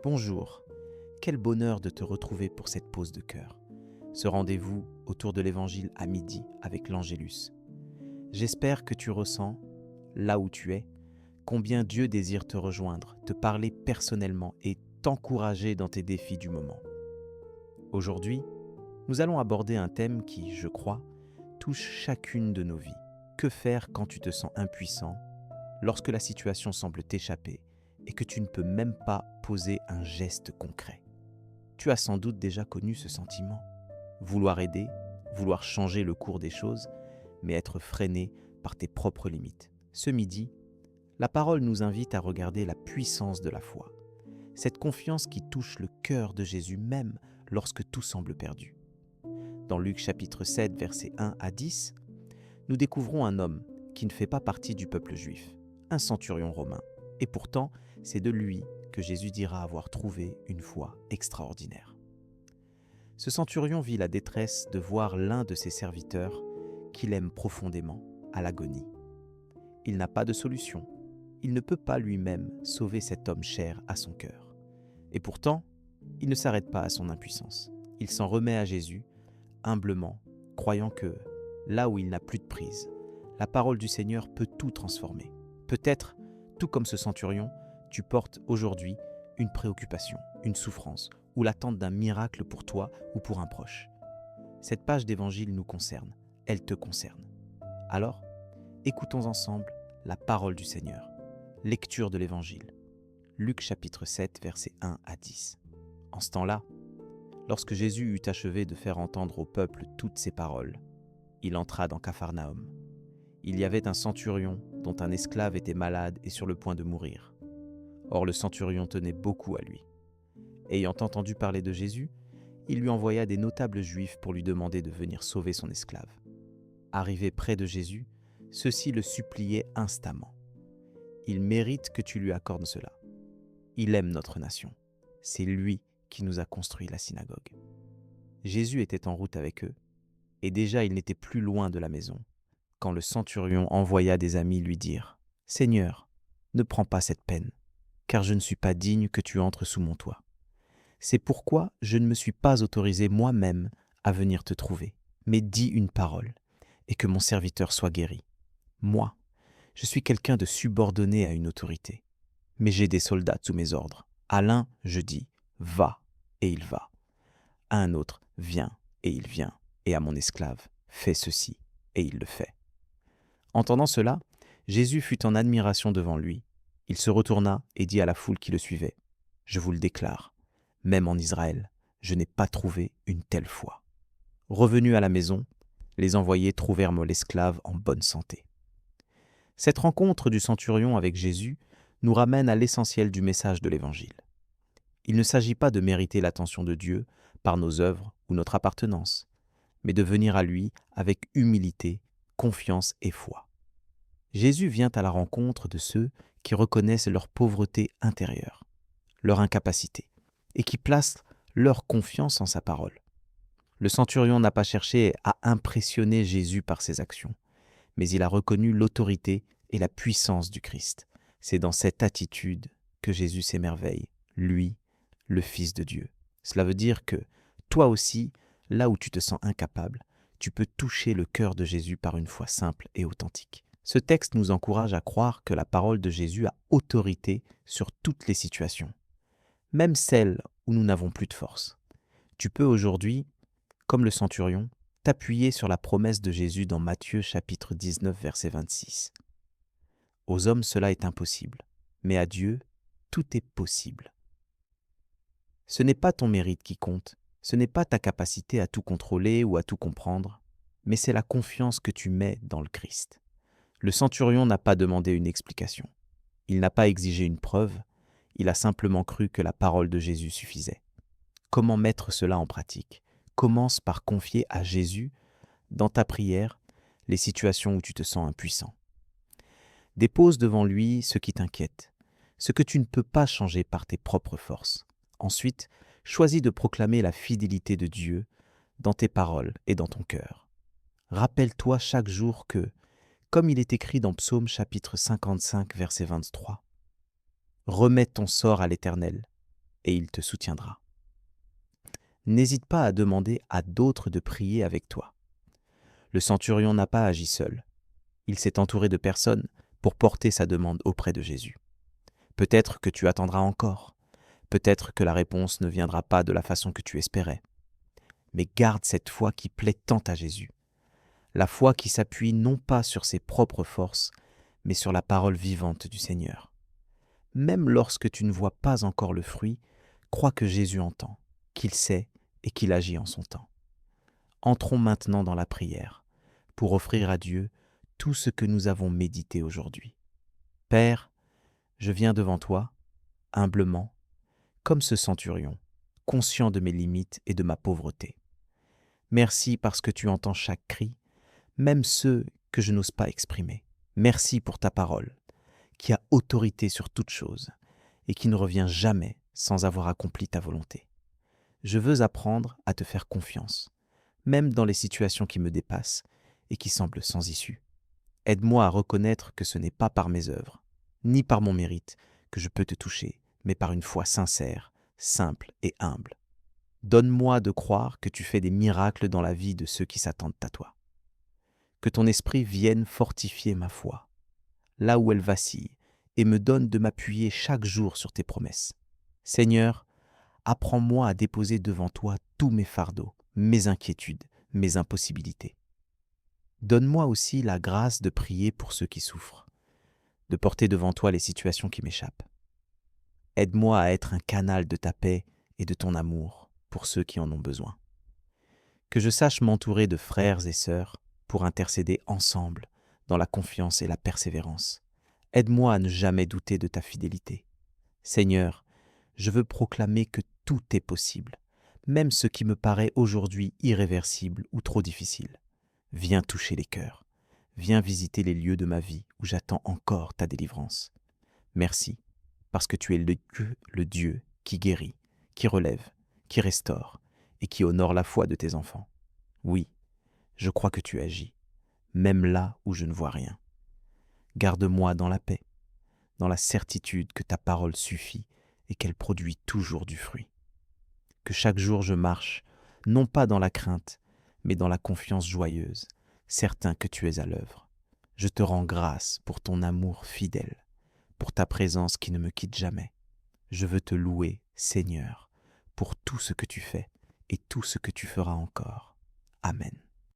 Bonjour, quel bonheur de te retrouver pour cette pause de cœur, ce rendez-vous autour de l'Évangile à midi avec l'Angélus. J'espère que tu ressens, là où tu es, combien Dieu désire te rejoindre, te parler personnellement et t'encourager dans tes défis du moment. Aujourd'hui, nous allons aborder un thème qui, je crois, touche chacune de nos vies. Que faire quand tu te sens impuissant, lorsque la situation semble t'échapper et que tu ne peux même pas poser un geste concret? Tu as sans doute déjà connu ce sentiment. Vouloir aider, vouloir changer le cours des choses, mais être freiné par tes propres limites. Ce midi, la parole nous invite à regarder la puissance de la foi, cette confiance qui touche le cœur de Jésus même lorsque tout semble perdu. Dans Luc chapitre 7, versets 1 à 10, nous découvrons un homme qui ne fait pas partie du peuple juif, un centurion romain, et pourtant c'est de lui que Jésus dira avoir trouvé une foi extraordinaire. Ce centurion vit la détresse de voir l'un de ses serviteurs, qu'il aime profondément, à l'agonie. Il n'a pas de solution, il ne peut pas lui-même sauver cet homme cher à son cœur. Et pourtant, il ne s'arrête pas à son impuissance. Il s'en remet à Jésus, humblement, croyant que, là où il n'a plus de prise, la parole du Seigneur peut tout transformer. Peut-être, tout comme ce centurion, tu portes aujourd'hui une préoccupation, une souffrance ou l'attente d'un miracle pour toi ou pour un proche. Cette page d'évangile nous concerne, elle te concerne. Alors, écoutons ensemble la parole du Seigneur. Lecture de l'évangile. Luc chapitre 7, versets 1 à 10. En ce temps-là, lorsque Jésus eut achevé de faire entendre au peuple toutes ces paroles, il entra dans Capharnaüm. Il y avait un centurion dont un esclave était malade et sur le point de mourir. Or le centurion tenait beaucoup à lui. Ayant entendu parler de Jésus, il lui envoya des notables juifs pour lui demander de venir sauver son esclave. Arrivé près de Jésus, ceux-ci le suppliaient instamment. « Il mérite que tu lui accordes cela. Il aime notre nation. C'est lui qui nous a construit la synagogue. » Jésus était en route avec eux, et déjà il n'était plus loin de la maison, quand le centurion envoya des amis lui dire « Seigneur, ne prends pas cette peine, car je ne suis pas digne que tu entres sous mon toit. C'est pourquoi je ne me suis pas autorisé moi-même à venir te trouver, mais dis une parole, et que mon serviteur soit guéri. Moi, je suis quelqu'un de subordonné à une autorité, mais j'ai des soldats sous mes ordres. À l'un, je dis « Va » et il va. À un autre « Viens » et il vient. Et à mon esclave « Fais ceci » et il le fait. Entendant cela, Jésus fut en admiration devant lui. Il se retourna et dit à la foule qui le suivait « Je vous le déclare, même en Israël, je n'ai pas trouvé une telle foi. » Revenus à la maison, les envoyés trouvèrent l'esclave en bonne santé. Cette rencontre du centurion avec Jésus nous ramène à l'essentiel du message de l'Évangile. Il ne s'agit pas de mériter l'attention de Dieu par nos œuvres ou notre appartenance, mais de venir à lui avec humilité, confiance et foi. Jésus vient à la rencontre de ceux qui reconnaissent leur pauvreté intérieure, leur incapacité, et qui placent leur confiance en sa parole. Le centurion n'a pas cherché à impressionner Jésus par ses actions, mais il a reconnu l'autorité et la puissance du Christ. C'est dans cette attitude que Jésus s'émerveille, lui, le Fils de Dieu. Cela veut dire que, toi aussi, là où tu te sens incapable, tu peux toucher le cœur de Jésus par une foi simple et authentique. Ce texte nous encourage à croire que la parole de Jésus a autorité sur toutes les situations, même celles où nous n'avons plus de force. Tu peux aujourd'hui, comme le centurion, t'appuyer sur la promesse de Jésus dans Matthieu chapitre 19, verset 26. « Aux hommes cela est impossible, mais à Dieu tout est possible. » Ce n'est pas ton mérite qui compte, ce n'est pas ta capacité à tout contrôler ou à tout comprendre, mais c'est la confiance que tu mets dans le Christ. Le centurion n'a pas demandé une explication. Il n'a pas exigé une preuve, il a simplement cru que la parole de Jésus suffisait. Comment mettre cela en pratique ? Commence par confier à Jésus, dans ta prière, les situations où tu te sens impuissant. Dépose devant lui ce qui t'inquiète, ce que tu ne peux pas changer par tes propres forces. Ensuite, choisis de proclamer la fidélité de Dieu dans tes paroles et dans ton cœur. Rappelle-toi chaque jour que, comme il est écrit dans Psaume chapitre 55, verset 23, « Remets ton sort à l'Éternel, et il te soutiendra. N'hésite pas à demander à d'autres de prier avec toi. Le centurion n'a pas agi seul. Il s'est entouré de personnes pour porter sa demande auprès de Jésus. Peut-être que tu attendras encore. Peut-être que la réponse ne viendra pas de la façon que tu espérais. Mais garde cette foi qui plaît tant à Jésus. La foi qui s'appuie non pas sur ses propres forces, mais sur la parole vivante du Seigneur. Même lorsque tu ne vois pas encore le fruit, crois que Jésus entend, qu'il sait et qu'il agit en son temps. Entrons maintenant dans la prière, pour offrir à Dieu tout ce que nous avons médité aujourd'hui. Père, je viens devant toi, humblement, comme ce centurion, conscient de mes limites et de ma pauvreté. Merci parce que tu entends chaque cri, même ceux que je n'ose pas exprimer. Merci pour ta parole, qui a autorité sur toute chose et qui ne revient jamais sans avoir accompli ta volonté. Je veux apprendre à te faire confiance, même dans les situations qui me dépassent et qui semblent sans issue. Aide-moi à reconnaître que ce n'est pas par mes œuvres, ni par mon mérite, que je peux te toucher, mais par une foi sincère, simple et humble. Donne-moi de croire que tu fais des miracles dans la vie de ceux qui s'attendent à toi. Que ton esprit vienne fortifier ma foi, là où elle vacille, et me donne de m'appuyer chaque jour sur tes promesses. Seigneur, apprends-moi à déposer devant toi tous mes fardeaux, mes inquiétudes, mes impossibilités. Donne-moi aussi la grâce de prier pour ceux qui souffrent, de porter devant toi les situations qui m'échappent. Aide-moi à être un canal de ta paix et de ton amour pour ceux qui en ont besoin. Que je sache m'entourer de frères et sœurs pour intercéder ensemble dans la confiance et la persévérance. Aide-moi à ne jamais douter de ta fidélité. Seigneur, je veux proclamer que tout est possible, même ce qui me paraît aujourd'hui irréversible ou trop difficile. Viens toucher les cœurs. Viens visiter les lieux de ma vie où j'attends encore ta délivrance. Merci, parce que tu es le Dieu qui guérit, qui relève, qui restaure et qui honore la foi de tes enfants. Oui, je crois que tu agis, même là où je ne vois rien. Garde-moi dans la paix, dans la certitude que ta parole suffit et qu'elle produit toujours du fruit. Que chaque jour je marche, non pas dans la crainte, mais dans la confiance joyeuse, certain que tu es à l'œuvre. Je te rends grâce pour ton amour fidèle, pour ta présence qui ne me quitte jamais. Je veux te louer, Seigneur, pour tout ce que tu fais et tout ce que tu feras encore. Amen.